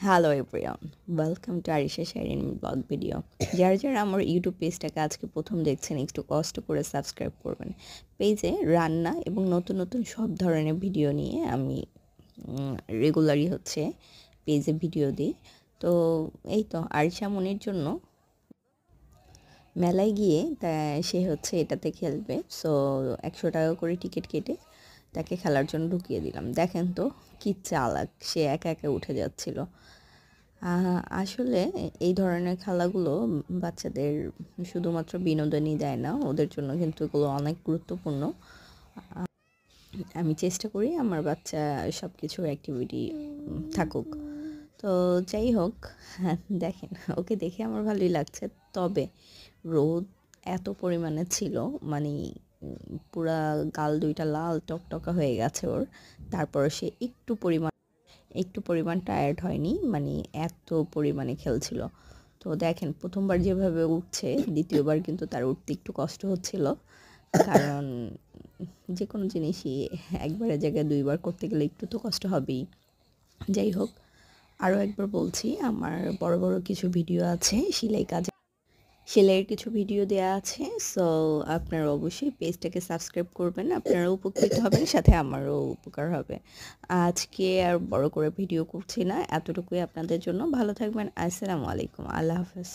Hello everyone, welcome to Arisha Shairin blog video. যারা যারা আমার ইউটিউব পেজটাকে আজকে প্রথম দেখছেন, একটু কষ্ট করে সাবস্ক্রাইব করবেন। পেজে রান্না এবং নতুন নতুন সব ধরনের ভিডিও নিয়ে আমি রেগুলারই পেজে ভিডিও দিই। তো এই তো আরিশা মনির জন্য মেলায় গিয়ে সে এটাতে খেলবে। সো 100 টাকা করে টিকিট কেটে তাকে খেলার জন্য ঢুকিয়ে দিলাম। দেখেন তো কি চালাক, সে একা একা উঠে যাচ্ছিল। আসলে এই ধরনের খেলাগুলো বাচ্চাদের শুধুমাত্র বিনোদনই দেয় না, ওদের জন্য কিন্তু এগুলো অনেক গুরুত্বপূর্ণ। আমি চেষ্টা করি আমার বাচ্চা সব কিছুর অ্যাক্টিভিটি থাকুক। তো যাই হোক, দেখেন ওকে দেখে আমার ভালোই লাগছে। তবে রোদ এত পরিমাণে ছিল, মানে পুরা গাল দুইটা লাল টকটকা হয়ে গেছে ওর। তারপর সে একটু পরিমাণ টায়ার্ড হয়নি, মানে এত পরিমাণে খেলছিল। তো দেখেন প্রথমবার যেভাবে উঠছে, দ্বিতীয়বার কিন্তু তার উঠতে একটু কষ্ট হচ্ছিল, কারণ যে কোনো জিনিসই একবারের জায়গায় দুইবার করতে গেলে একটু তো কষ্ট হবেই। যাই হোক, আরও একবার বলছি, আমার বড় বড় কিছু ভিডিও আছে, সেলাইয়ের কিছু ভিডিও দেওয়া আছে। সো আপনারা অবশ্যই পেজটাকে সাবস্ক্রাইব করবেন, আপনারা উপকৃত হবেন, সাথে আমারও উপকার হবে। আজকে আর বড় করে ভিডিও করছি না, এতটুকুই আপনাদের জন্য। ভালো থাকবেন। আসসালামু আলাইকুম, আল্লাহ হাফেজ।